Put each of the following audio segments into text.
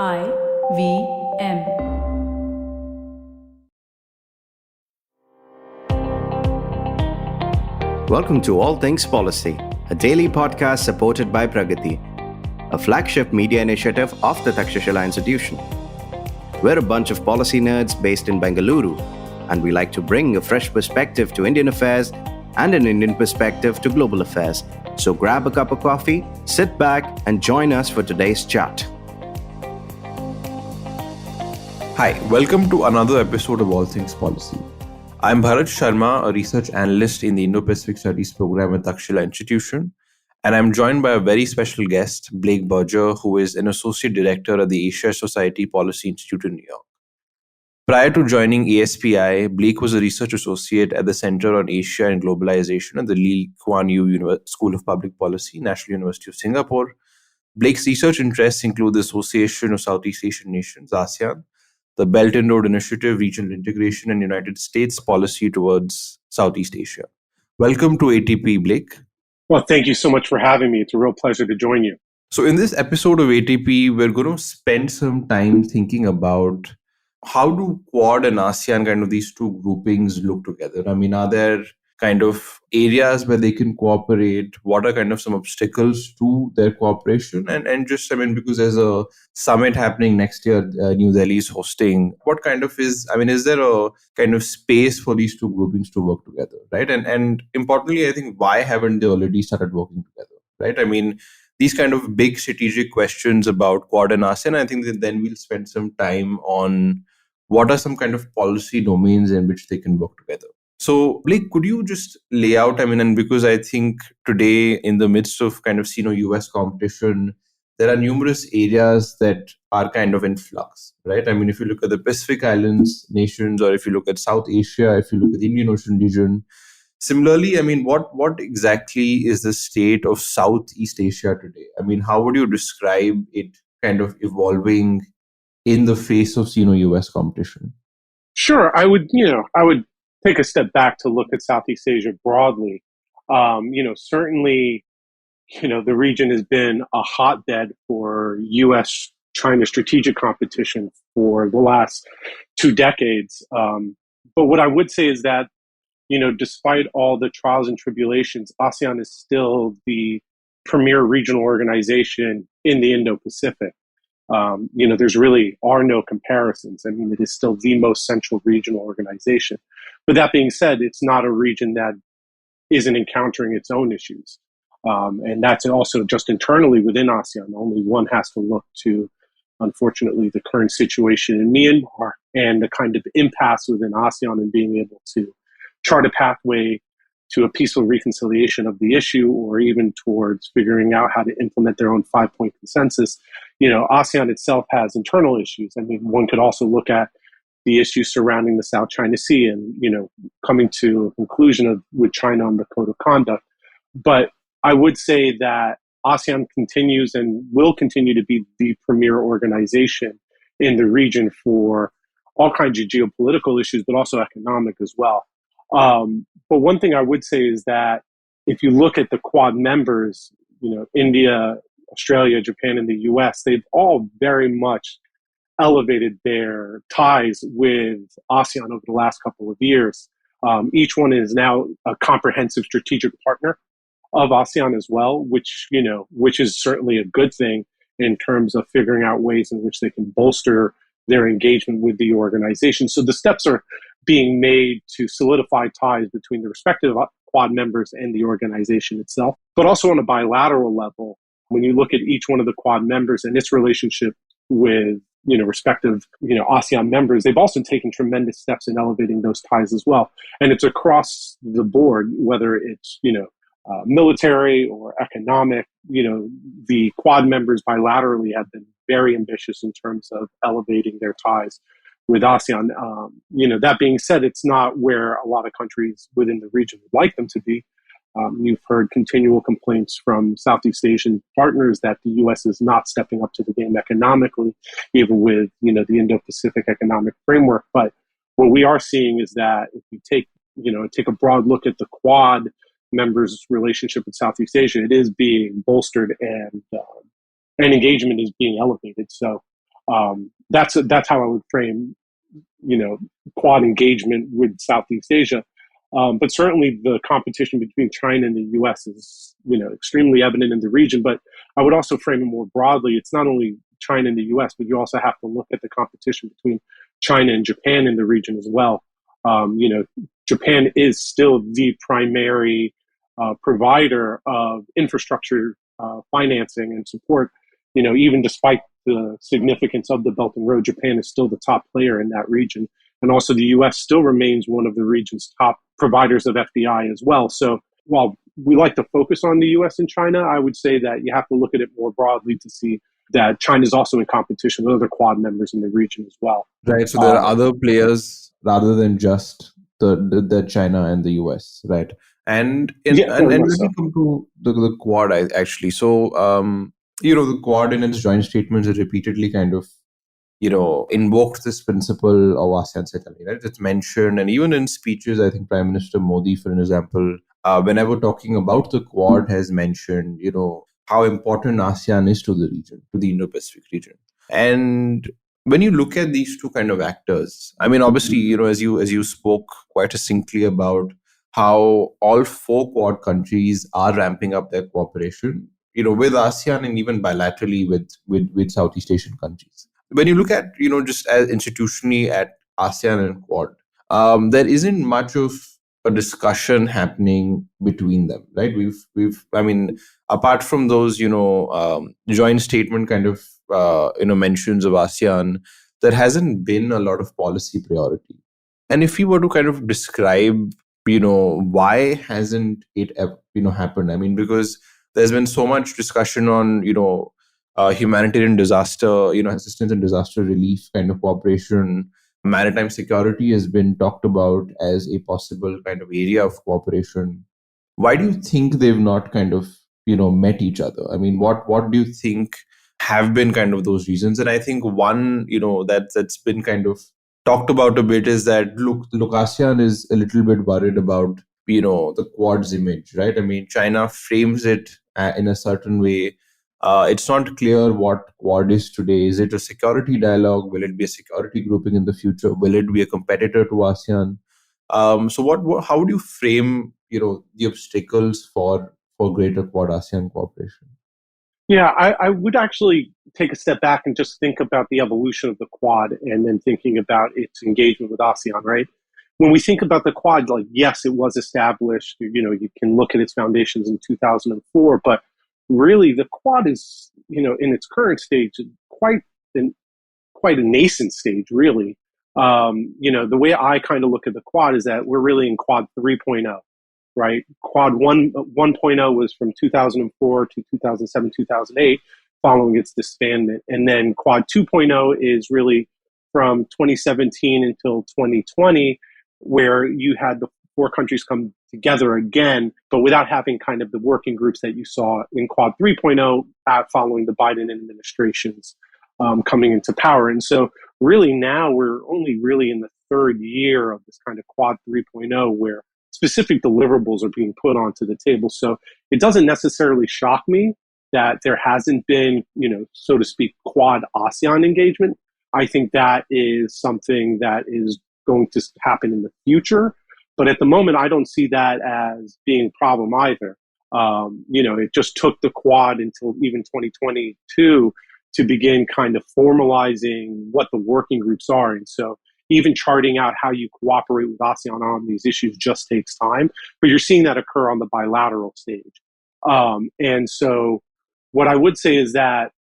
IVM. Welcome to All Things Policy, a daily podcast supported by Pragati, a flagship media initiative of the Takshashila Institution. We're a bunch of policy nerds based in Bengaluru, and we like to bring a fresh perspective to Indian affairs and an Indian perspective to global affairs. So grab a cup of coffee, sit back, and join us for today's chat. Hi, welcome to another episode of All Things Policy. I'm Bharat Sharma, a research analyst in the Indo-Pacific Studies program at Takshashila Institution, and I'm joined by a very special guest, Blake Berger, who is an associate director at the Asia Society Policy Institute in New York. Prior to joining ASPI, Blake was a research associate at the Center on Asia and Globalization at the Lee Kuan Yew School of Public Policy, National University of Singapore. Blake's research interests include the Association of Southeast Asian Nations, ASEAN, the Belt and Road Initiative, regional integration, and United States policy towards Southeast Asia. Welcome to ATP, Blake. Well, thank you so much for having me. It's a real pleasure to join you. So in this episode of ATP, we're going to spend some time thinking about how do Quad and ASEAN, kind of these two groupings, look together? I mean, are there kind of areas where they can cooperate? What are kind of some obstacles to their cooperation? And just, I mean, because there's a summit happening next year, New Delhi is hosting, what kind of is there a kind of space for these two groupings to work together, right? And importantly, I think, why haven't they already started working together, right? I mean, these kind of big strategic questions about Quad and ASEAN, I think that then we'll spend some time on what are some kind of policy domains in which they can work together. So, Blake, could you just lay out, I mean, and because I think today in the midst of kind of, US competition, there are numerous areas that are kind of in flux, right? I mean, if you look at the Pacific Islands nations, or if you look at South Asia, if you look at the Indian Ocean region, similarly, I mean, what exactly is the state of Southeast Asia today? I mean, how would you describe it kind of evolving in the face of, US competition? Sure. I would take a step back to look at Southeast Asia broadly. Certainly, the region has been a hotbed for U.S.-China strategic competition for the last 2 decades. But what I would say is that, despite all the trials and tribulations, ASEAN is still the premier regional organization in the Indo-Pacific. There's really are no comparisons. I mean, it is still the most central regional organization. But that being said, it's not a region that isn't encountering its own issues. And that's also just internally within ASEAN. Only one has to look to, unfortunately, the current situation in Myanmar and the kind of impasse within ASEAN and being able to chart a pathway to a peaceful reconciliation of the issue, or even towards figuring out how to implement their own 5-point consensus. ASEAN itself has internal issues. I mean, one could also look at the issues surrounding the South China Sea and, coming to a conclusion with China on the code of conduct. But I would say that ASEAN continues and will continue to be the premier organization in the region for all kinds of geopolitical issues, but also economic as well. But one thing I would say is that if you look at the Quad members, India, Australia, Japan, and the US, they've all very much elevated their ties with ASEAN over the last couple of years. Each one is now a comprehensive strategic partner of ASEAN as well, which is certainly a good thing in terms of figuring out ways in which they can bolster their engagement with the organization. So the steps are being made to solidify ties between the respective Quad members and the organization itself. But also on a bilateral level, when you look at each one of the Quad members and its relationship with respective ASEAN members, they've also taken tremendous steps in elevating those ties as well. And it's across the board, whether it's military or economic. The Quad members bilaterally have been very ambitious in terms of elevating their ties with ASEAN. That being said, it's not where a lot of countries within the region would like them to be. You've heard continual complaints from Southeast Asian partners that the U.S. is not stepping up to the game economically, even with the Indo-Pacific economic framework. But what we are seeing is that if you take a broad look at the Quad members' relationship with Southeast Asia, it is being bolstered and engagement is being elevated. So That's how I would frame, Quad engagement with Southeast Asia. But certainly the competition between China and the U.S. is, extremely evident in the region. But I would also frame it more broadly. It's not only China and the U.S., but you also have to look at the competition between China and Japan in the region as well. Japan is still the primary provider of infrastructure financing and support. Even despite the significance of the Belt and Road, Japan is still the top player in that region. And also the U.S. still remains one of the region's top providers of FDI as well. So while we like to focus on the U.S. and China, I would say that you have to look at it more broadly to see that China is also in competition with other Quad members in the region as well. Right. So there are other players rather than just the China and the US, right? And when we come to the Quad, actually, so the Quad in its joint statements has repeatedly kind of invoked this principle of ASEAN Security, right? It's mentioned, and even in speeches, I think Prime Minister Modi, for example, whenever talking about the Quad, has mentioned, how important ASEAN is to the region, to the Indo-Pacific region. And when you look at these two kind of actors, I mean, obviously, as you spoke quite succinctly about how all four Quad countries are ramping up their cooperation, with ASEAN and even bilaterally with Southeast Asian countries. When you look at, just as institutionally at ASEAN and Quad, there isn't much of a discussion happening between them, right? I mean, apart from those, joint statement kind of, mentions of ASEAN, there hasn't been a lot of policy priority. And if you were to kind of describe, why hasn't it, happened? I mean, because there's been so much discussion on, humanitarian disaster, assistance and disaster relief kind of cooperation. Maritime security has been talked about as a possible kind of area of cooperation. Why do you think they've not kind of, met each other? I mean, what do you think have been kind of those reasons? And I think one, that's been kind of talked about a bit is that, look, ASEAN is a little bit worried about, the Quad's image, right? I mean, China frames it in a certain way. It's not clear what Quad is today. Is it a security dialogue? Will it be a security grouping in the future? Will it be a competitor to ASEAN? So how would you frame, the obstacles for greater Quad ASEAN cooperation? Yeah, I would actually take a step back and just think about the evolution of the Quad and then thinking about its engagement with ASEAN, right? When we think about the Quad, like, yes, it was established, you can look at its foundations in 2004, but really the Quad is, in its current stage, quite a nascent stage, really. The way I kind of look at the Quad is that we're really in Quad 3.0, right? Quad 1.0 was from 2004 to 2007, 2008, following its disbandment. And then Quad 2.0 is really from 2017 until 2020, where you had the four countries come together again, but without having kind of the working groups that you saw in Quad 3.0 following the Biden administration's coming into power. And so really now we're only really in the third year of this kind of Quad 3.0 where specific deliverables are being put onto the table. So it doesn't necessarily shock me that there hasn't been, so to speak, Quad ASEAN engagement. I think that is something that is going to happen in the future. But at the moment, I don't see that as being a problem either. It just took the Quad until even 2022 to begin kind of formalizing what the working groups are. And so even charting out how you cooperate with ASEAN on these issues just takes time. But you're seeing that occur on the bilateral stage. And so what I would say is that,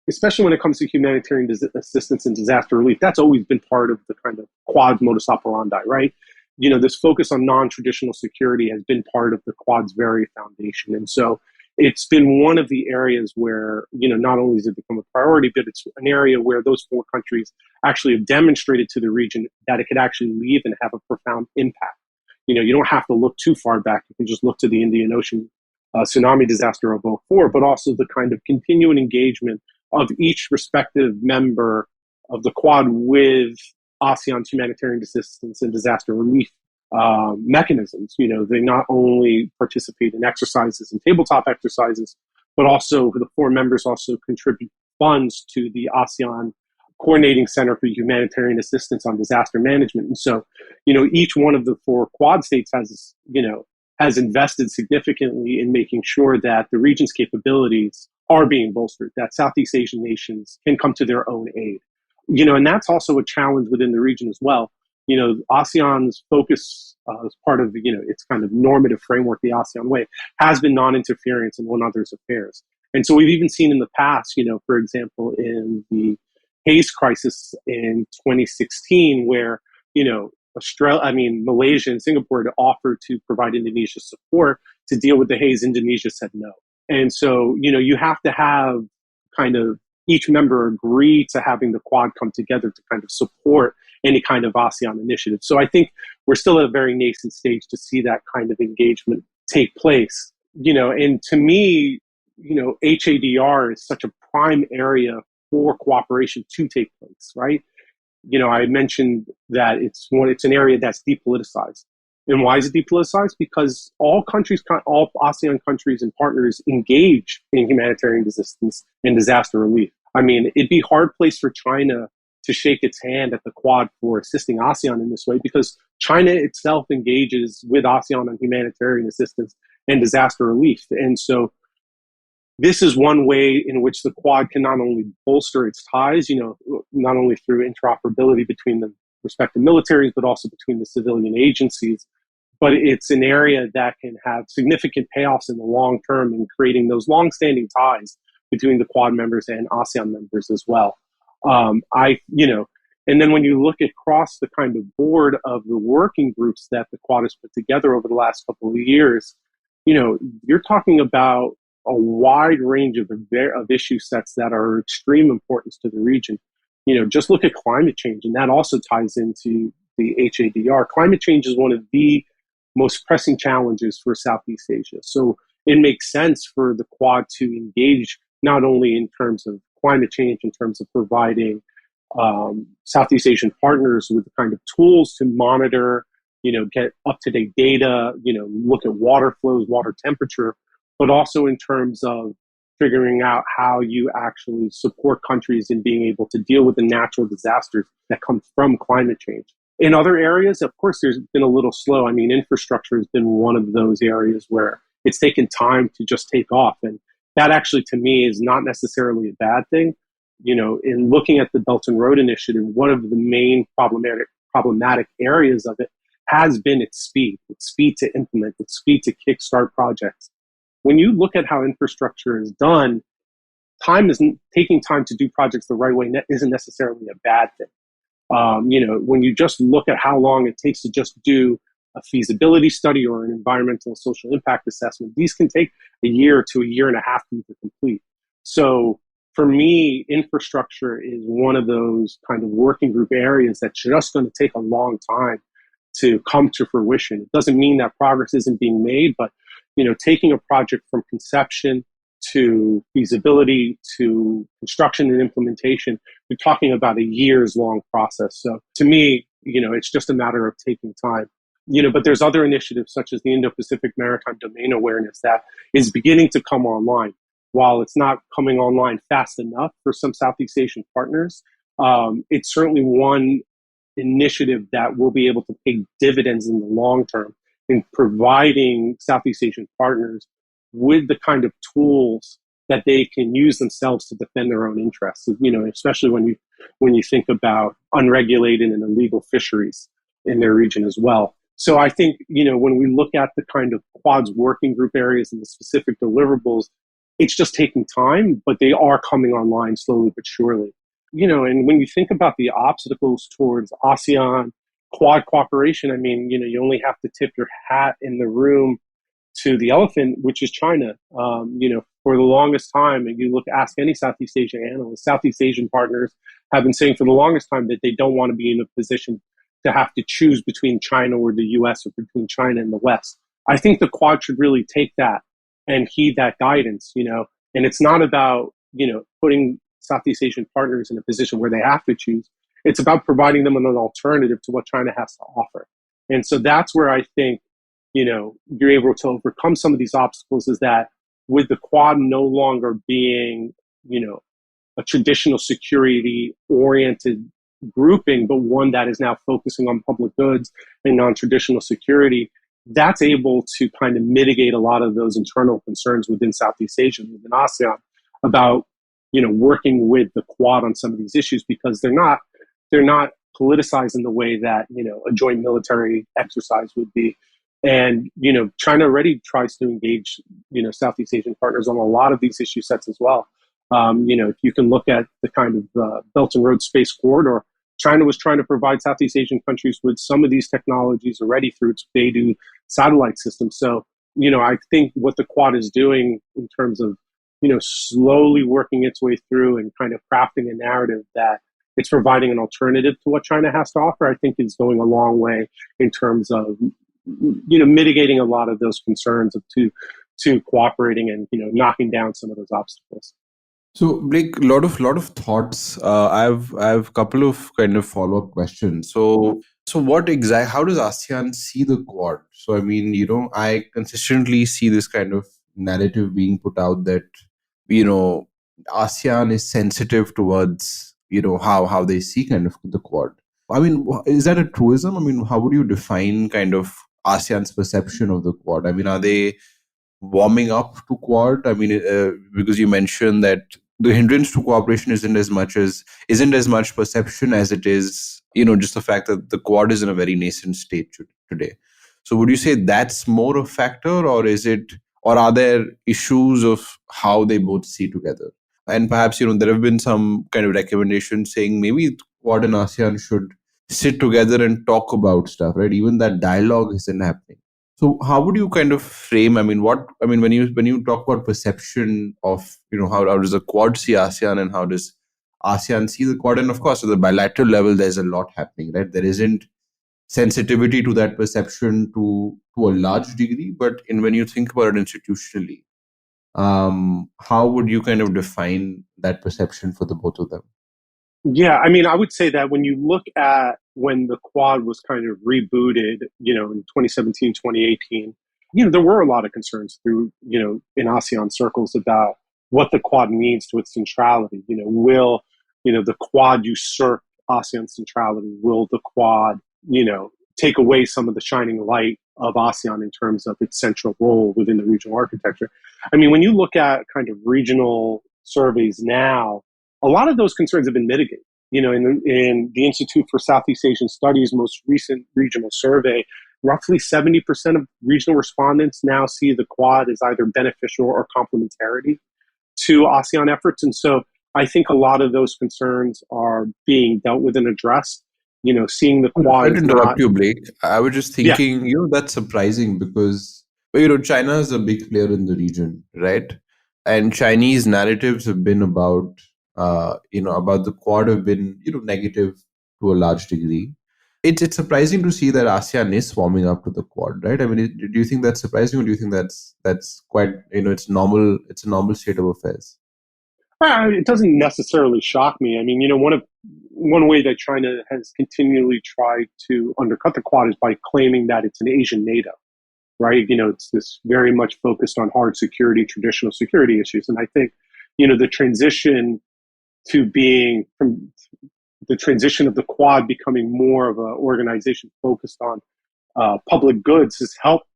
especially when it comes to humanitarian assistance and disaster relief, that's always been part of the kind of Quad modus operandi, right? This focus on non-traditional security has been part of the Quad's very foundation. And so it's been one of the areas where, not only has it become a priority, but it's an area where those four countries actually have demonstrated to the region that it could actually leave and have a profound impact. You don't have to look too far back. You can just look to the Indian Ocean tsunami disaster of 2004, but also the kind of continuing engagement of each respective member of the Quad with ASEAN's humanitarian assistance and disaster relief mechanisms. They not only participate in exercises and tabletop exercises, but also the four members also contribute funds to the ASEAN Coordinating Center for Humanitarian Assistance on Disaster Management. And so, each one of the four Quad states has invested significantly in making sure that the region's capabilities are being bolstered, that Southeast Asian nations can come to their own aid. And that's also a challenge within the region as well. ASEAN's focus as part of, its kind of normative framework, the ASEAN way, has been non-interference in one another's affairs. And so we've even seen in the past, for example, in the Haze crisis in 2016, where, Malaysia and Singapore had offered to provide Indonesia support to deal with the haze. Indonesia said no. And so, you have to have kind of each member agree to having the Quad come together to kind of support any kind of ASEAN initiative. So I think we're still at a very nascent stage to see that kind of engagement take place. And to me, HADR is such a prime area for cooperation to take place, right? I mentioned that it's an area that's depoliticized. And why is it depoliticized? Because all ASEAN countries and partners engage in humanitarian assistance and disaster relief. I mean, it'd be a hard place for China to shake its hand at the Quad for assisting ASEAN in this way, because China itself engages with ASEAN on humanitarian assistance and disaster relief. And so this is one way in which the Quad can not only bolster its ties, not only through interoperability between the respective militaries, but also between the civilian agencies. But it's an area that can have significant payoffs in the long term in creating those long-standing ties between the Quad members and ASEAN members as well. And then when you look across the kind of board of the working groups that the Quad has put together over the last couple of years, you're talking about a wide range of issue sets that are extreme importance to the region. Just look at climate change, and that also ties into the HADR. Climate change is one of the most pressing challenges for Southeast Asia. So it makes sense for the Quad to engage not only in terms of climate change, in terms of providing Southeast Asian partners with the kind of tools to monitor, get up-to-date data, look at water flows, water temperature, but also in terms of figuring out how you actually support countries in being able to deal with the natural disasters that come from climate change. In other areas, of course, there's been a little slow. I mean, infrastructure has been one of those areas where it's taken time to just take off. And that actually, to me, is not necessarily a bad thing. In looking at the Belt and Road Initiative, one of the main problematic areas of it has been its speed to implement, its speed to kickstart projects. When you look at how infrastructure is done, taking time to do projects the right way isn't necessarily a bad thing. When you just look at how long it takes to just do a feasibility study or an environmental and social impact assessment, these can take a year to a year and a half to complete. So for me, infrastructure is one of those kind of working group areas that's just going to take a long time to come to fruition. It doesn't mean that progress isn't being made, but taking a project from conception to feasibility to construction and implementation, we're talking about a years long process. So to me, it's just a matter of taking time. But there's other initiatives such as the Indo-Pacific Maritime Domain Awareness that is beginning to come online. While it's not coming online fast enough for some Southeast Asian partners, it's certainly one initiative that will be able to pay dividends in the long term in providing Southeast Asian partners with the kind of tools that they can use themselves to defend their own interests. Especially when you think about unregulated and illegal fisheries in their region as well. So I think, when we look at the kind of Quad's working group areas and the specific deliverables, it's just taking time, but they are coming online slowly but surely. And when you think about the obstacles towards ASEAN Quad cooperation, you only have to tip your hat in the room to the elephant, which is China. For the longest time, and ask any Southeast Asian analyst, Southeast Asian partners have been saying for the longest time that they don't want to be in a position to have to choose between China or the US or between China and the West. I think the Quad should really take that and heed that guidance, and it's not about, putting Southeast Asian partners in a position where they have to choose. It's about providing them an alternative to what China has to offer. And so that's where I think, you're able to overcome some of these obstacles, is that with the Quad no longer being, a traditional security-oriented grouping, but one that is now focusing on public goods and non-traditional security, that's able to kind of mitigate a lot of those internal concerns within Southeast Asia, within ASEAN, about working with the Quad on some of these issues, because they're not politicized in the way that a joint military exercise would be. And China already tries to engage Southeast Asian partners on a lot of these issue sets as well. If you can look at the kind of Belt and Road Space Corridor, China was trying to provide Southeast Asian countries with some of these technologies already through its Beidou satellite system. So, I think what the Quad is doing in terms of, slowly working its way through and kind of crafting a narrative that it's providing an alternative to what China has to offer, I think is going a long way in terms of, mitigating a lot of those concerns to cooperating and, knocking down some of those obstacles. So, Blake, lot of thoughts. I've a couple of kind of follow-up questions. So what exactly? How does ASEAN see the Quad? So, I mean, I consistently see this kind of narrative being put out that ASEAN is sensitive towards how they see kind of the Quad. I mean, is that a truism? I mean, how would you define kind of ASEAN's perception of the Quad? I mean, are they warming up to Quad? I mean, because you mentioned that the hindrance to cooperation isn't as much perception as it is, just the fact that the Quad is in a very nascent state today. So would you say that's more a factor, or are there issues of how they both see together? And perhaps, there have been some kind of recommendations saying maybe Quad and ASEAN should sit together and talk about stuff, right? Even that dialogue isn't happening. So how would you kind of frame, when you talk about perception of, how does the Quad see ASEAN and how does ASEAN see the Quad? And of course, at the bilateral level, there's a lot happening, right? There isn't sensitivity to that perception to a large degree, but when you think about it institutionally, how would you kind of define that perception for the both of them? Yeah, I would say that when you look at when the Quad was kind of rebooted, in 2017, 2018, there were a lot of concerns through, in ASEAN circles about what the Quad means to its centrality. Will, the Quad usurp ASEAN centrality? Will the Quad, take away some of the shining light of ASEAN in terms of its central role within the regional architecture? When you look at kind of regional surveys now, a lot of those concerns have been mitigated. In the Institute for Southeast Asian Studies' most recent regional survey, roughly 70% of regional respondents now see the Quad as either beneficial or complementary to ASEAN efforts. And so I think a lot of those concerns are being dealt with and addressed. Seeing the Quad. I didn't interrupt you, Blake. I was just thinking, that's surprising because, China is a big player in the region, right? And Chinese narratives have been about the Quad have been, negative to a large degree. It's surprising to see that ASEAN is warming up to the Quad, right? Do you think that's surprising, or do you think that's quite, it's normal? It's a normal state of affairs. It doesn't necessarily shock me. One way that China has continually tried to undercut the Quad is by claiming that it's an Asian NATO, right? It's this very much focused on hard security, traditional security issues. And I think, the transition of the Quad becoming more of an organization focused on public goods has helped,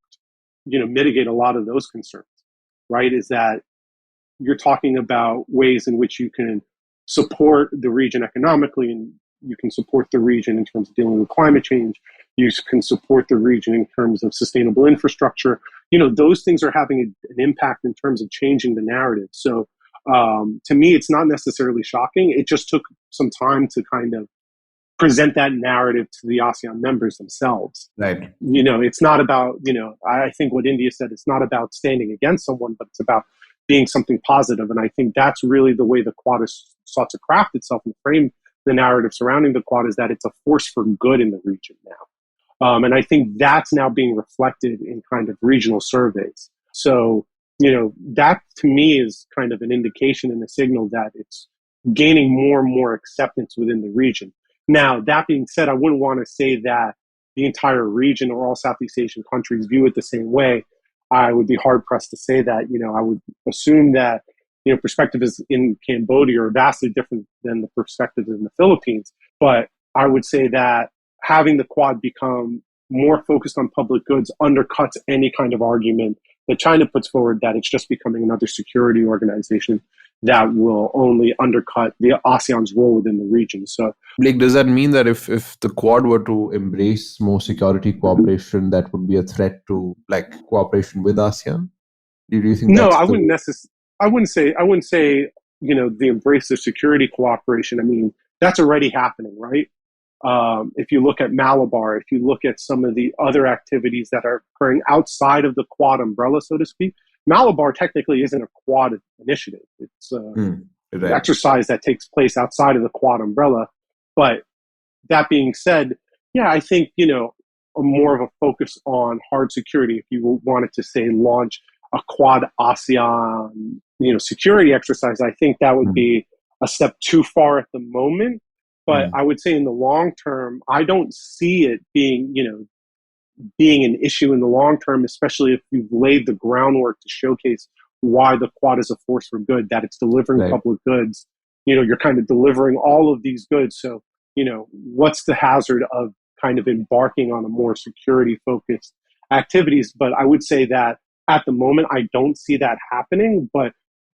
mitigate a lot of those concerns, right? Is that you're talking about ways in which you can support the region economically, and you can support the region in terms of dealing with climate change. You can support the region in terms of sustainable infrastructure. Those things are having an impact in terms of changing the narrative. So to me, it's not necessarily shocking. It just took some time to kind of present that narrative to the ASEAN members themselves. Right. It's not about, I think what India said, it's not about standing against someone, but it's about being something positive. And I think that's really the way the Quad has sought to craft itself and frame the narrative surrounding the Quad, is that it's a force for good in the region now. And I think that's now being reflected in kind of regional surveys. So, that to me is kind of an indication and a signal that it's gaining more and more acceptance within the region. Now, that being said, I wouldn't want to say that the entire region or all Southeast Asian countries view it the same way. I would be hard pressed to say that. I would assume that perspectives in Cambodia are vastly different than the perspectives in the Philippines. But I would say that having the Quad become more focused on public goods undercuts any kind of argument that China puts forward that it's just becoming another security organization that will only undercut the ASEAN's role within the region. So, Like, does that mean that if the Quad were to embrace more security cooperation, that would be a threat to like cooperation with ASEAN? Do you think no, that's I the wouldn't necessarily. I wouldn't say the embrace of security cooperation. I mean, that's already happening, right? If you look at Malabar, if you look at some of the other activities that are occurring outside of the Quad umbrella, so to speak, Malabar technically isn't a Quad initiative. It's an right? exercise that takes place outside of the Quad umbrella. But that being said, yeah, I think, a more of a focus on hard security, if you wanted to say launch a Quad ASEAN, security exercise, I think that would be a step too far at the moment. But I would say in the long term, I don't see it being an issue in the long term, especially if you've laid the groundwork to showcase why the Quad is a force for good, that it's delivering Right. public goods. You're kind of delivering all of these goods. So, what's the hazard of kind of embarking on a more security focused activities? But I would say that at the moment, I don't see that happening. But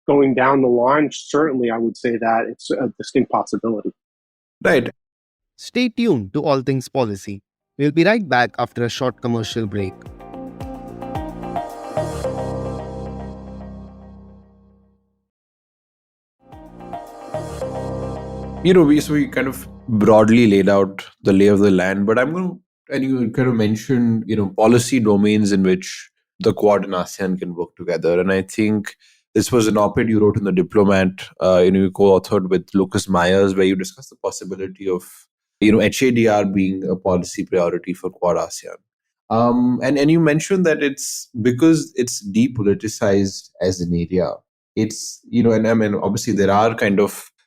going down the line, certainly I would say that it's a distinct possibility. Right. Stay tuned to All Things Policy. We'll be right back after a short commercial break. We kind of broadly laid out the lay of the land, but I'm going to, and you kind of mentioned, policy domains in which the Quad and ASEAN can work together. And I think this was an op-ed you wrote in The Diplomat, you co-authored with Lucas Myers, where you discussed the possibility of, HADR being a policy priority for Quad ASEAN. And you mentioned that it's because it's depoliticized as an area. It's, and I mean, obviously there are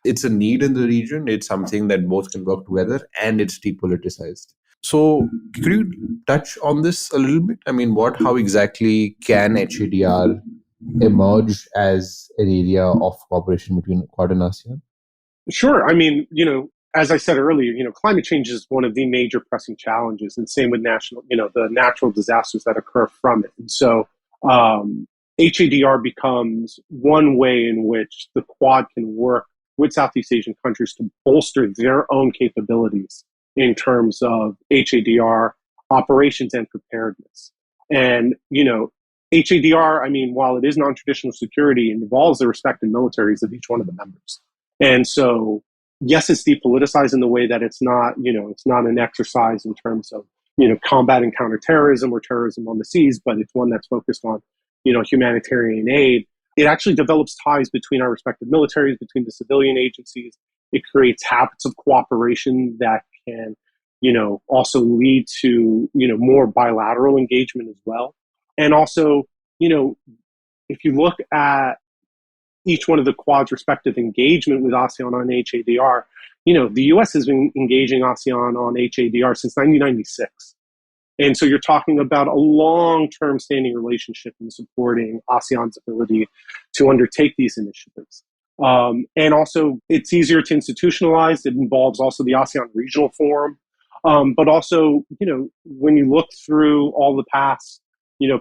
it's a need in the region. It's something that both can work together, and it's depoliticized. So could you touch on this a little bit? I mean, how exactly can HADR emerge as an area of cooperation between Quad and ASEAN? Sure. I mean, as I said earlier, climate change is one of the major pressing challenges, and same with the natural disasters that occur from it. And so, HADR becomes one way in which the Quad can work with Southeast Asian countries to bolster their own capabilities in terms of HADR operations and preparedness. And, HADR, I mean, while it is non-traditional security, involves the respective militaries of each one of the members. And so, yes, it's depoliticized in the way that it's not an exercise in terms of, combating counterterrorism or terrorism on the seas, but it's one that's focused on, humanitarian aid. It actually develops ties between our respective militaries, between the civilian agencies. It creates habits of cooperation that can, also lead to, more bilateral engagement as well. And also, if you look at each one of the Quad's respective engagement with ASEAN on HADR, the U.S. has been engaging ASEAN on HADR since 1996. And so you're talking about a long-term standing relationship in supporting ASEAN's ability to undertake these initiatives. And also, it's easier to institutionalize. It involves also the ASEAN Regional Forum. But also, when you look through all the past,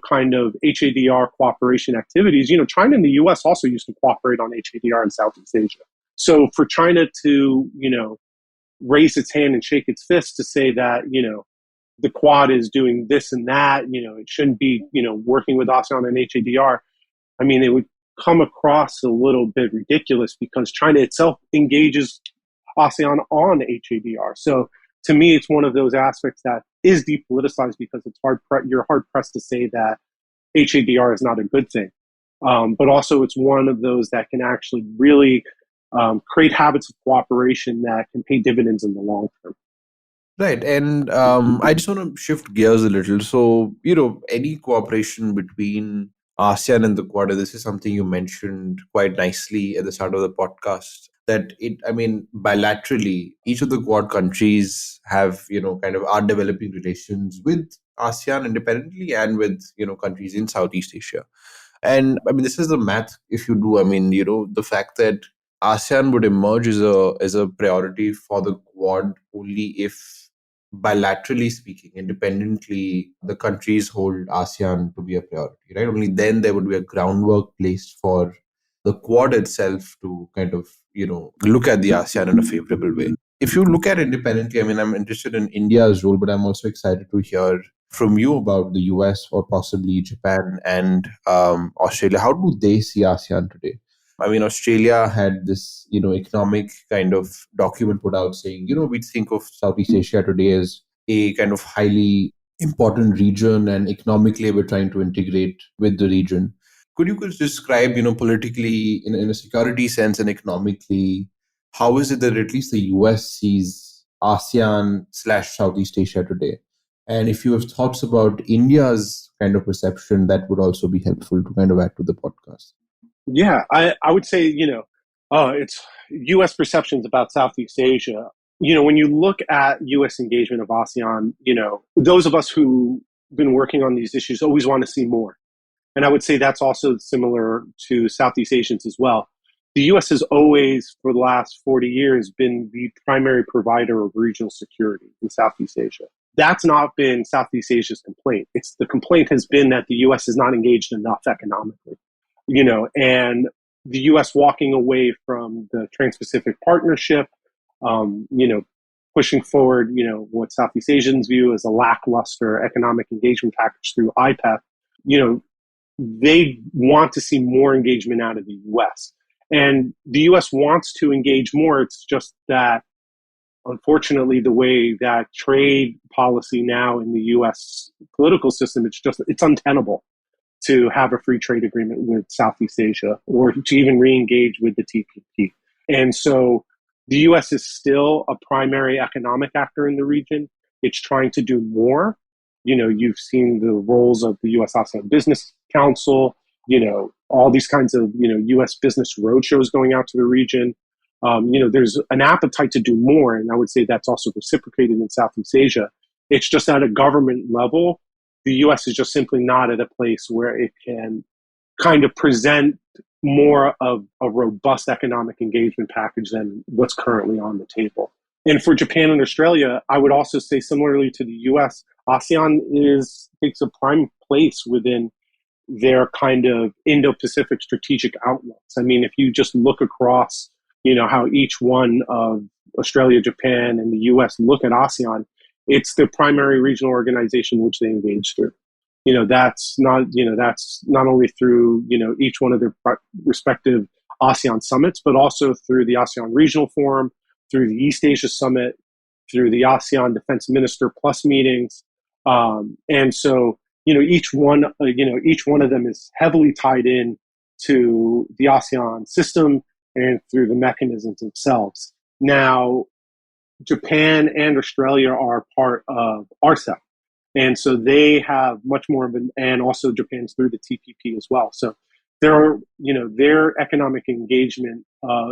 kind of HADR cooperation activities, China and the U.S. also used to cooperate on HADR in Southeast Asia. So for China to, raise its hand and shake its fist to say that, the Quad is doing this and that, it shouldn't be, working with ASEAN and HADR. I mean, it would come across a little bit ridiculous because China itself engages ASEAN on HADR. So to me, it's one of those aspects that is depoliticized because it's you're hard pressed to say that HADR is not a good thing. But also it's one of those that can actually really create habits of cooperation that can pay dividends in the long term. Right. And I just want to shift gears a little. So, any cooperation between ASEAN and the Quad, this is something you mentioned quite nicely at the start of the podcast, that bilaterally, each of the Quad countries have, kind of are developing relations with ASEAN independently and with, countries in Southeast Asia. And I mean, this is the math. If you do, I mean, the fact that ASEAN would emerge as a priority for the Quad only if bilaterally speaking, independently, the countries hold ASEAN to be a priority, right? Only then there would be a groundwork placed for the Quad itself to kind of, look at the ASEAN in a favorable way. If you look at independently, I mean, I'm interested in India's role, but I'm also excited to hear from you about the US or possibly Japan and Australia. How do they see ASEAN today? I mean, Australia had this, economic kind of document put out saying, we think of Southeast Asia today as a kind of highly important region, and economically we're trying to integrate with the region. Could you just describe, politically, in a security sense and economically, how is it that at least the US sees ASEAN slash Southeast Asia today? And if you have thoughts about India's kind of perception, that would also be helpful to kind of add to the podcast. Yeah, I would say, it's U.S. perceptions about Southeast Asia. When you look at U.S. engagement of ASEAN, those of us who've been working on these issues always want to see more. And I would say that's also similar to Southeast Asians as well. The U.S. has always, for the last 40 years, been the primary provider of regional security in Southeast Asia. That's not been Southeast Asia's complaint. The complaint has been that the U.S. is not engaged enough economically. And the U.S. walking away from the Trans-Pacific Partnership, pushing forward, what Southeast Asians view as a lackluster economic engagement package through IPEF, they want to see more engagement out of the U.S. And the U.S. wants to engage more. It's just that, unfortunately, the way that trade policy now in the U.S. political system, it's untenable to have a free trade agreement with Southeast Asia or to even re-engage with the TPP. And so the U.S. is still a primary economic actor in the region. It's trying to do more. You've seen the roles of the U.S. ASEAN Business Council, all these kinds of, U.S. business roadshows going out to the region. There's an appetite to do more. And I would say that's also reciprocated in Southeast Asia. It's just at a government level, the U.S. is just simply not at a place where it can kind of present more of a robust economic engagement package than what's currently on the table. And for Japan and Australia, I would also say similarly to the U.S., ASEAN takes a prime place within their kind of Indo-Pacific strategic outlooks. I mean, if you just look across, how each one of Australia, Japan, and the U.S. look at ASEAN, it's the primary regional organization which they engage through. That's not only through, each one of their respective ASEAN summits, but also through the ASEAN Regional Forum, through the East Asia Summit, through the ASEAN Defense Minister Plus meetings. And so, each one of them is heavily tied in to the ASEAN system and through the mechanisms themselves. Now, Japan and Australia are part of RCEP. And so they have much more of and also Japan's through the TPP as well. So their economic engagement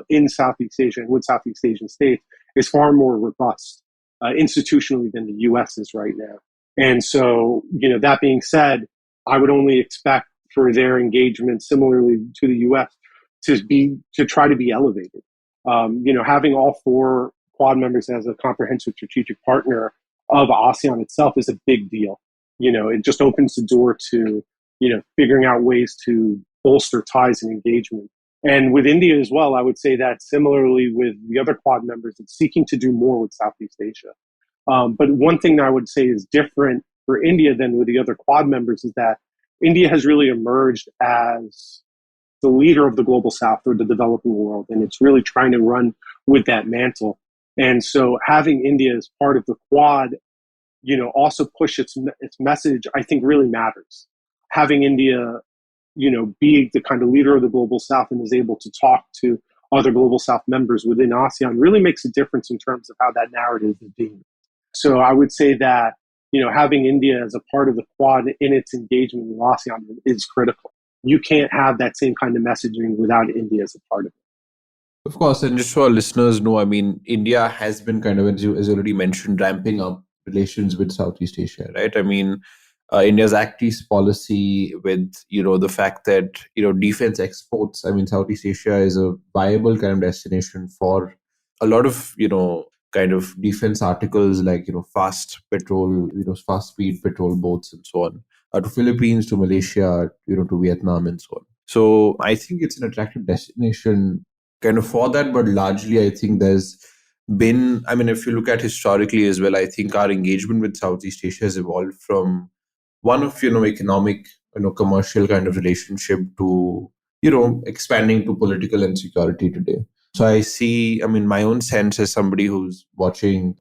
in Southeast Asia and with Southeast Asian states is far more robust institutionally than the U.S. is right now. And so, that being said, I would only expect for their engagement similarly to the U.S. to try to be elevated. Having all four Quad members as a comprehensive strategic partner of ASEAN itself is a big deal. It just opens the door to, figuring out ways to bolster ties and engagement. And with India as well, I would say that similarly with the other Quad members, it's seeking to do more with Southeast Asia. But one thing that I would say is different for India than with the other Quad members is that India has really emerged as the leader of the global South or the developing world, and it's really trying to run with that mantle. And so having India as part of the Quad, also push its message, I think really matters. Having India, be the kind of leader of the global South and is able to talk to other global South members within ASEAN really makes a difference in terms of how that narrative is being. So I would say that, having India as a part of the Quad in its engagement with ASEAN is critical. You can't have that same kind of messaging without India as a part of it. Of course, and just so our listeners know, I mean, India has been kind of, as you already mentioned, ramping up relations with Southeast Asia, right? I mean, India's Act East policy, with the fact that defense exports. I mean, Southeast Asia is a viable kind of destination for a lot of kind of defense articles like fast petrol, fast speed petrol boats and so on, to Philippines, to Malaysia, to Vietnam and so on. So I think it's an attractive destination kind of for that, but largely I think there's been, I mean, if you look at historically as well, I think our engagement with Southeast Asia has evolved from one of economic, commercial kind of relationship to expanding to political and security today. So I see, I mean, my own sense as somebody who's watching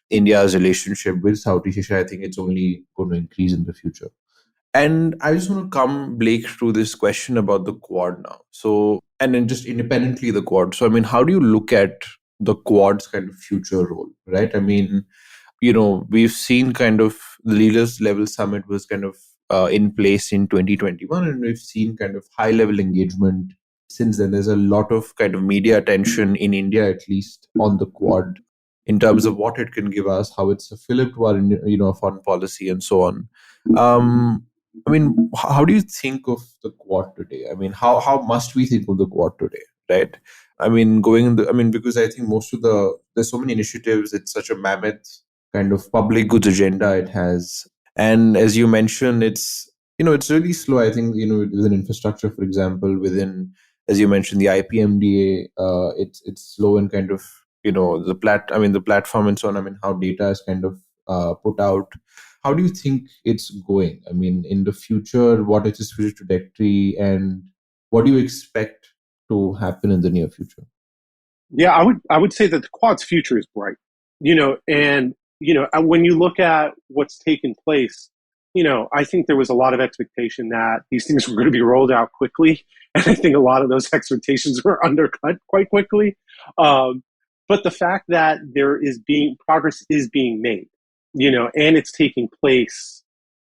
India's relationship with Southeast Asia, I think it's only going to increase in the future. And I just want to come, Blake, to this question about the Quad now. So, and then just independently the Quad. So, I mean, how do you look at the Quad's kind of future role, right? I mean, we've seen kind of the leaders level summit was kind of in place in 2021, and we've seen kind of high level engagement since then. There's a lot of kind of media attention in India, at least, on the Quad in terms of what it can give us, how it's a fillip to our foreign policy and so on. I mean, how do you think of the Quad today? I mean, how must we think of the Quad today, right? I mean, because I think there's so many initiatives. It's such a mammoth kind of public goods agenda it has. And as you mentioned, it's really slow. I think, within infrastructure, for example, within, as you mentioned, the IPMDA, it's slow in kind of, the platform and so on. I mean, how data is kind of put out. How do you think it's going? I mean, in the future, what is its future trajectory, and what do you expect to happen in the near future? Yeah, I would say that the Quad's future is bright. And when you look at what's taken place, I think there was a lot of expectation that these things were going to be rolled out quickly, and I think a lot of those expectations were undercut quite quickly. But the fact that progress is being made, and it's taking place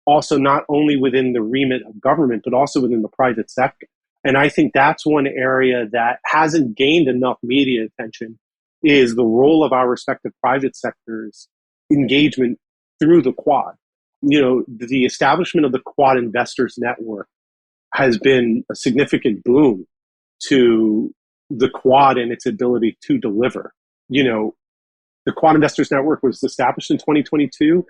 also not only within the remit of government, but also within the private sector. And I think that's one area that hasn't gained enough media attention, is the role of our respective private sectors engagement through the Quad. The establishment of the Quad Investors Network has been a significant boon to the Quad and its ability to deliver. The Quad Investors Network was established in 2022.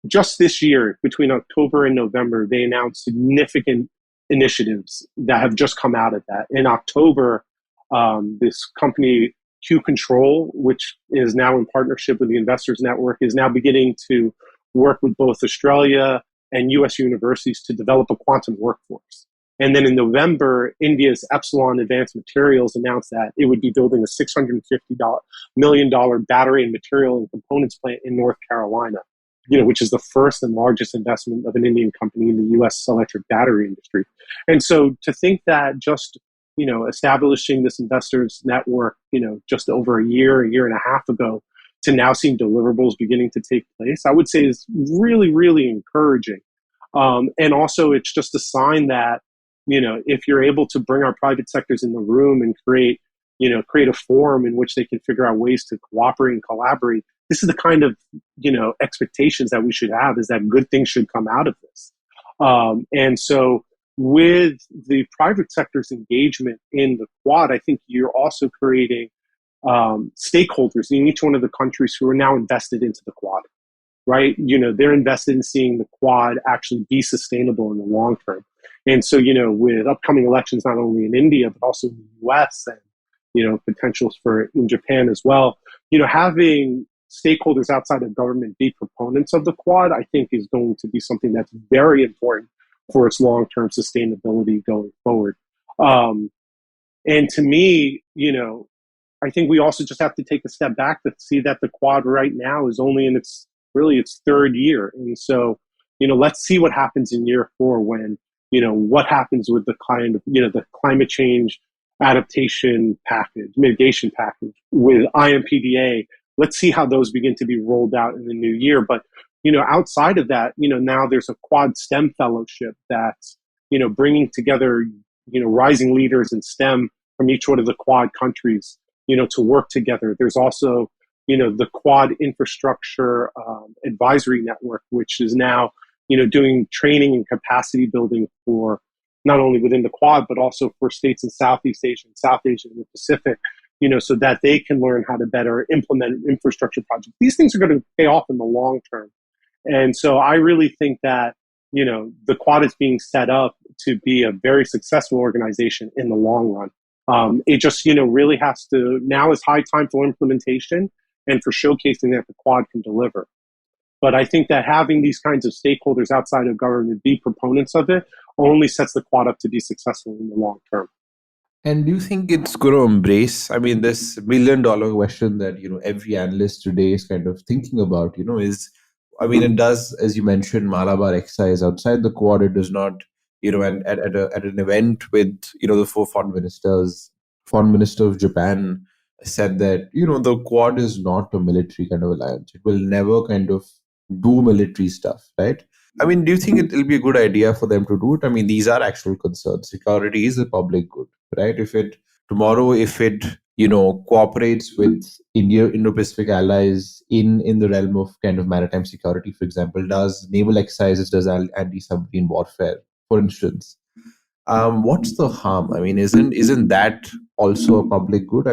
Just this year, between October and November, they announced significant initiatives that have just come out of that. In October, this company, Q Control, which is now in partnership with the Investors Network, is now beginning to work with both Australia and US universities to develop a quantum workforce. And then in November, India's Epsilon Advanced Materials announced that it would be building a $650 million battery and material and components plant in North Carolina, which is the first and largest investment of an Indian company in the US electric battery industry. And so to think that just, establishing this investors network, just over a year and a half ago, to now seeing deliverables beginning to take place, I would say is really, really encouraging. And also it's just a sign that, if you're able to bring our private sectors in the room and create a forum in which they can figure out ways to cooperate and collaborate, this is the kind of, expectations that we should have, is that good things should come out of this. And so with the private sector's engagement in the Quad, I think you're also creating stakeholders in each one of the countries who are now invested into the Quad, right? They're invested in seeing the Quad actually be sustainable in the long term. And so, with upcoming elections, not only in India, but also in the US and, potentials in Japan as well, having stakeholders outside of government be proponents of the Quad, I think is going to be something that's very important for its long-term sustainability going forward. And to me, I think we also just have to take a step back to see that the Quad right now is only in its third year. And so, let's see what happens in year 4 when, what happens with the kind of, the climate change adaptation package, mitigation package with IMPDA. Let's see how those begin to be rolled out in the new year. But, outside of that, now there's a Quad STEM fellowship that's, bringing together, rising leaders in STEM from each one of the Quad countries, to work together. There's also, the Quad Infrastructure Advisory Network, which is now, doing training and capacity building for not only within the Quad, but also for states in Southeast Asia and South Asia and the Pacific, so that they can learn how to better implement infrastructure projects. These things are going to pay off in the long term. And so I really think that, the Quad is being set up to be a very successful organization in the long run. It just, really has to, now is high time for implementation and for showcasing that the Quad can deliver. But I think that having these kinds of stakeholders outside of government be proponents of it only sets the Quad up to be successful in the long term. And do you think it's going to embrace, this $1 million question that, every analyst today is kind of thinking about, it does, as you mentioned, Malabar exercise outside the Quad. It does not, and at an event with, the four foreign ministers, foreign minister of Japan said that, the Quad is not a military kind of alliance. It will never kind of do military stuff, right? Do you think it'll be a good idea for them to do it? These are actual concerns. Security is a public good, right? If it cooperates with Indo-Pacific allies in the realm of kind of maritime security, for example, does naval exercises, does anti-submarine warfare, for instance, what's the harm? Isn't that also a public good?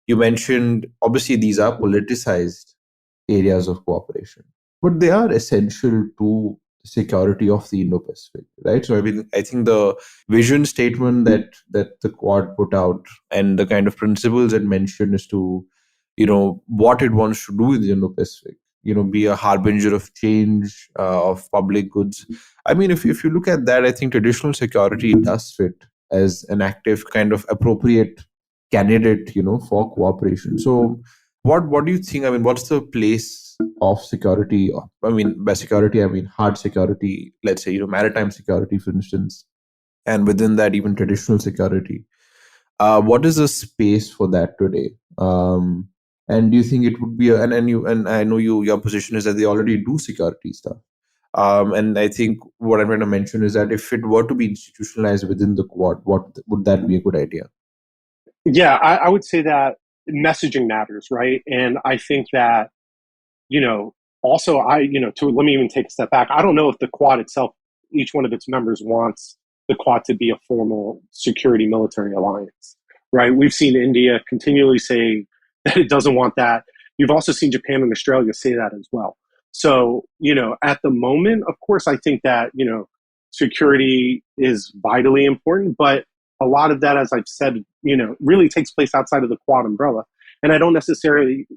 You mentioned obviously these are politicized areas of cooperation, but they are essential to the security of the Indo-Pacific, right? So I think the vision statement that the Quad put out and the kind of principles it mentioned as to what it wants to do with the Indo-Pacific, be a harbinger of change, of public goods. If you look at that, I think traditional security does fit as an active kind of appropriate candidate, for cooperation. So what do you think? What's the place of security? By security, hard security, let's say, maritime security, for instance, and within that, even traditional security. What is the space for that today? And do you think it would be and I know your position is that they already do security stuff. And I think what I'm trying to mention is that if it were to be institutionalized within the Quad, what would that be a good idea? Yeah, I would say that messaging matters, right? And I think that, also let me even take a step back. I don't know if the Quad itself, each one of its members wants the Quad to be a formal security military alliance, right? We've seen India continually say that it doesn't want that. You've also seen Japan and Australia say that as well. So, at the moment, of course, I think that, security is vitally important, but a lot of that, as I've said, really takes place outside of the Quad umbrella. And I don't necessarily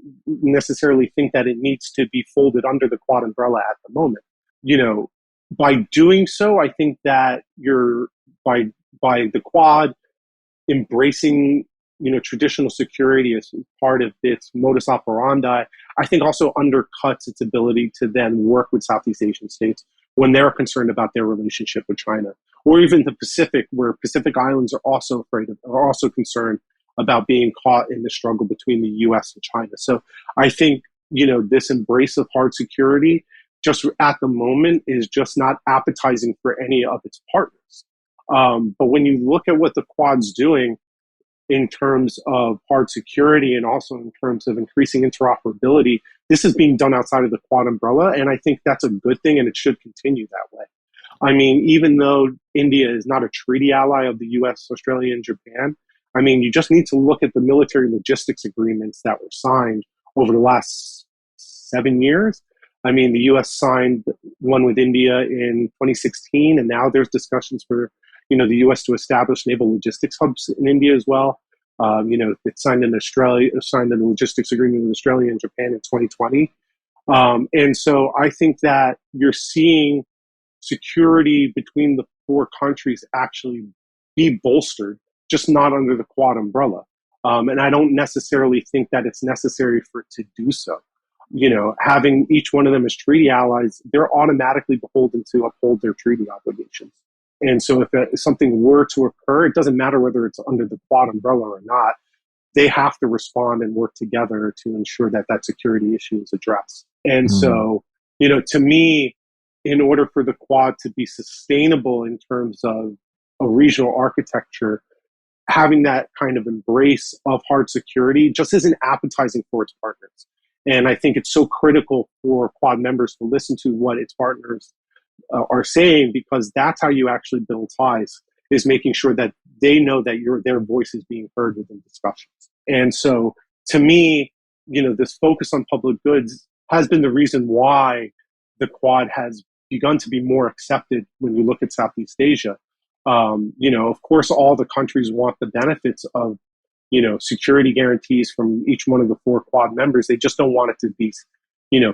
think that it needs to be folded under the Quad umbrella at the moment. By doing so, I think that by the Quad embracing, traditional security as part of its modus operandi, I think also undercuts its ability to then work with Southeast Asian states when they're concerned about their relationship with China, or even the Pacific, where Pacific Islands are also concerned about being caught in the struggle between the U.S. and China. So I think, this embrace of hard security just at the moment is just not appetizing for any of its partners. But when you look at what the Quad's doing in terms of hard security and also in terms of increasing interoperability, this is being done outside of the Quad umbrella. And I think that's a good thing, and it should continue that way. Even though India is not a treaty ally of the US, Australia, and Japan, you just need to look at the military logistics agreements that were signed over the last 7 years. The US signed one with India in 2016, and now there's discussions for, the US to establish naval logistics hubs in India as well. It signed a logistics agreement with Australia and Japan in 2020. And so I think that you're seeing security between the four countries actually be bolstered, just not under the Quad umbrella. And I don't necessarily think that it's necessary for it to do so. Having each one of them as treaty allies, they're automatically beholden to uphold their treaty obligations. And so if something were to occur, it doesn't matter whether it's under the Quad umbrella or not, they have to respond and work together to ensure that that security issue is addressed. And so, to me, in order for the Quad to be sustainable in terms of a regional architecture, having that kind of embrace of hard security just isn't appetizing for its partners. And I think it's so critical for Quad members to listen to what its partners are saying, because that's how you actually build ties, is making sure that they know that their voice is being heard within discussions. And so, to me, this focus on public goods has been the reason why the Quad has begun to be more accepted when you look at Southeast Asia. Of course, all the countries want the benefits of, security guarantees from each one of the four Quad members. They just don't want it to be,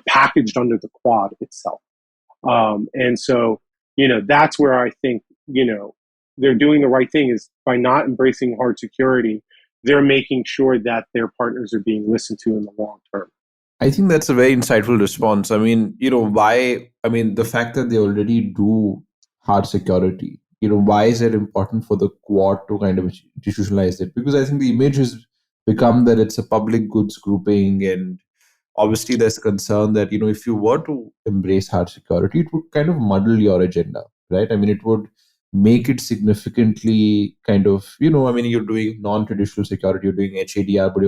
packaged under the Quad itself. And so, that's where I think, they're doing the right thing, is by not embracing hard security, they're making sure that their partners are being listened to in the long term. I think that's a very insightful response. I mean, the fact that they already do hard security, why is it important for the Quad to kind of institutionalize it? Because I think the image has become that it's a public goods grouping, and obviously there's concern that, if you were to embrace hard security, it would kind of muddle your agenda, right? I mean, it would make it significantly kind of, you're doing non-traditional security, you're doing HADR, but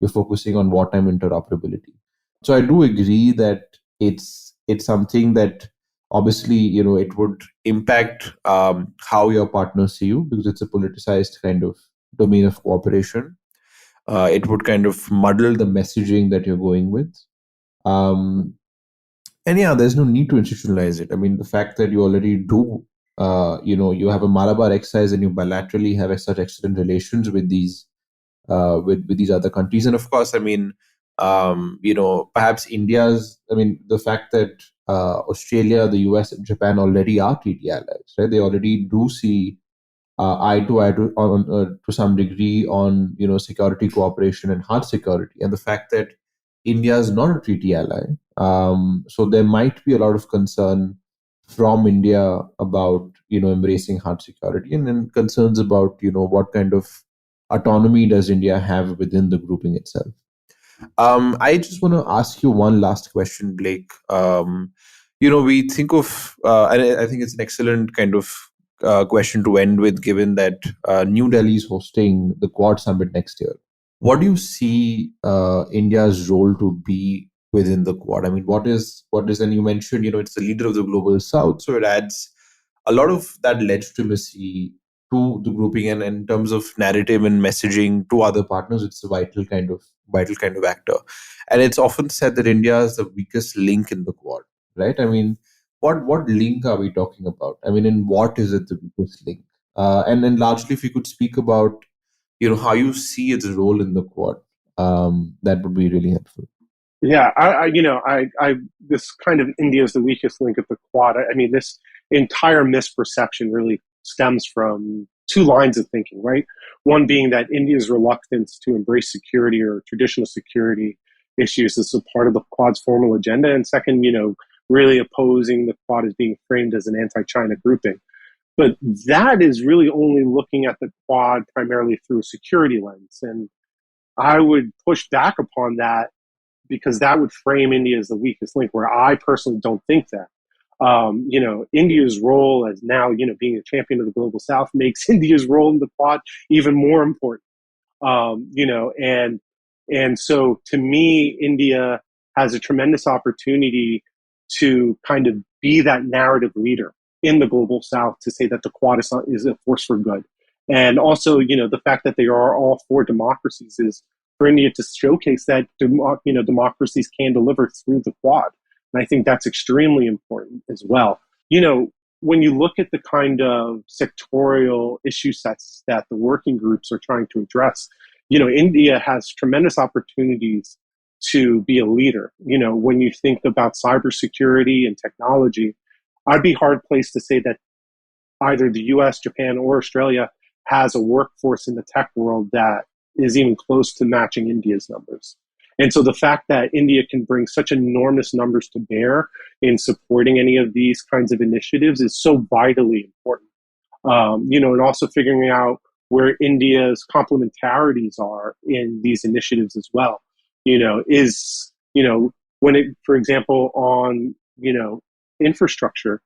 you're focusing on wartime interoperability. So I do agree that it's something that obviously, it would impact how your partners see you, because it's a politicized kind of domain of cooperation. It would kind of muddle the messaging that you're going with. And yeah, there's no need to institutionalize it. I mean, the fact that you already do, you have a Malabar exercise and you bilaterally have such excellent relations with these other countries. And of course, perhaps the fact that Australia, the US, and Japan already are treaty allies, right? They already do see eye to eye to some degree on security cooperation and hard security, and the fact that India is not a treaty ally, so there might be a lot of concern from India about embracing hard security, and then concerns about what kind of autonomy does India have within the grouping itself. I just want to ask you one last question, Blake. We think of, and I think it's an excellent kind of question to end with, given that New Delhi is hosting the Quad Summit next year. What do you see India's role to be within the Quad? I mean, what is, and you mentioned, it's the leader of the global South, so it adds a lot of that legitimacy to the grouping, and in terms of narrative and messaging to other partners, it's a vital kind of actor. And it's often said that India is the weakest link in the Quad, right? I mean, what link are we talking about? I mean, in what is it the weakest link? And then largely, if you could speak about, how you see its role in the Quad, that would be really helpful. Yeah, this kind of India is the weakest link at the Quad. I mean, this entire misperception really stems from two lines of thinking, right? One being that India's reluctance to embrace security or traditional security issues is a part of the Quad's formal agenda, and second, really opposing the Quad as being framed as an anti-China grouping. But that is really only looking at the Quad primarily through a security lens, and I would push back upon that, because that would frame India as the weakest link, where I personally don't think that. India's role as now, being a champion of the global South makes India's role in the Quad even more important. And so to me, India has a tremendous opportunity to kind of be that narrative leader in the global South, to say that the Quad is a force for good. And also, the fact that they are all four democracies is for India to showcase that democracies can deliver through the Quad. And I think that's extremely important as well. When you look at the kind of sectorial issue sets that the working groups are trying to address, India has tremendous opportunities to be a leader. When you think about cybersecurity and technology, I'd be hard placed to say that either the US, Japan, or Australia has a workforce in the tech world that is even close to matching India's numbers. And so the fact that India can bring such enormous numbers to bear in supporting any of these kinds of initiatives is so vitally important. And also figuring out where India's complementarities are in these initiatives as well. When it, for example, on, infrastructure,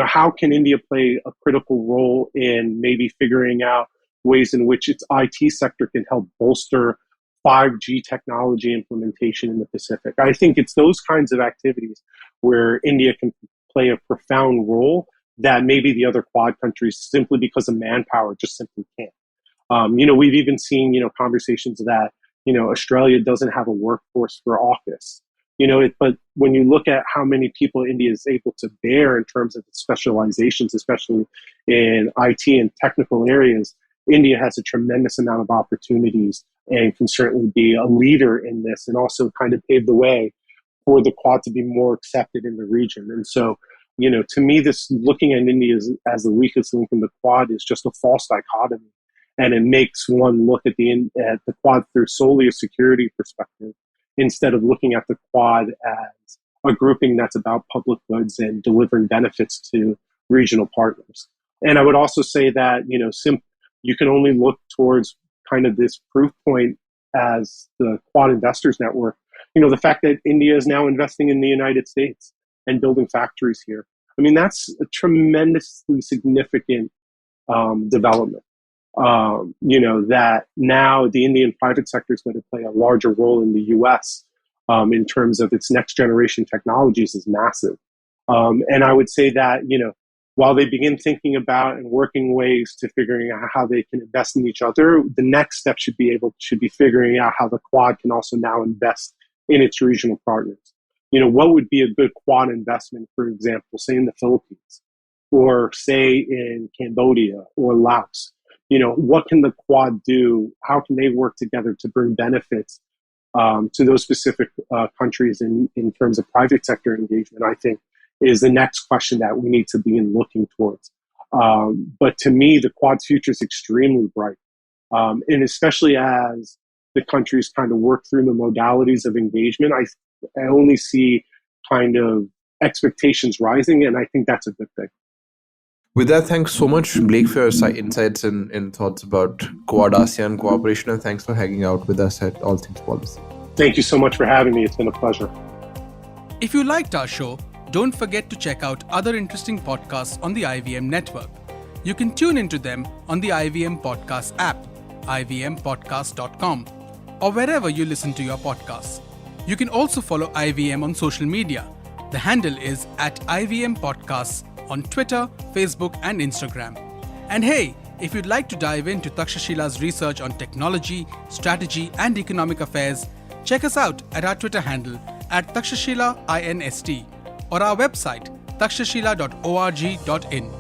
how can India play a critical role in maybe figuring out ways in which its IT sector can help bolster 5G technology implementation in the Pacific? I think it's those kinds of activities where India can play a profound role that maybe the other Quad countries, simply because of manpower, just simply can't. We've even seen, conversations that, Australia doesn't have a workforce for AUKUS. But when you look at how many people India is able to bear in terms of its specializations, especially in IT and technical areas, India has a tremendous amount of opportunities and can certainly be a leader in this, and also kind of pave the way for the Quad to be more accepted in the region. And so, to me, this looking at India as the weakest link in the Quad is just a false dichotomy. And it makes one look at the Quad through solely a security perspective, instead of looking at the Quad as a grouping that's about public goods and delivering benefits to regional partners. And I would also say that, you can only look towards kind of this proof point as the Quad Investors Network. The fact that India is now investing in the United States and building factories here. I mean, that's a tremendously significant development. That now the Indian private sector is going to play a larger role in the U.S. In terms of its next generation technologies is massive. And I would say that, while they begin thinking about and working ways to figuring out how they can invest in each other, the next step should be figuring out how the Quad can also now invest in its regional partners. What would be a good Quad investment, for example, say in the Philippines, or say in Cambodia or Laos? What can the Quad do? How can they work together to bring benefits to those specific countries in terms of private sector engagement, I think, is the next question that we need to begin looking towards. But to me, the Quad's future is extremely bright. And especially as the countries kind of work through the modalities of engagement, I only see kind of expectations rising, and I think that's a good thing. With that, thanks so much, Blake, for your insights and thoughts about Quad ASEAN cooperation, and thanks for hanging out with us at All Things Policy. Thank you so much for having me. It's been a pleasure. If you liked our show, don't forget to check out other interesting podcasts on the IVM network. You can tune into them on the IVM Podcast app, ivmpodcast.com, or wherever you listen to your podcasts. You can also follow IVM on social media. The handle is @IVM Podcasts on Twitter, Facebook, and Instagram. And hey, if you'd like to dive into Takshashila's research on technology, strategy, and economic affairs, check us out at our Twitter handle @TakshashilaINST or our website takshashila.org.in.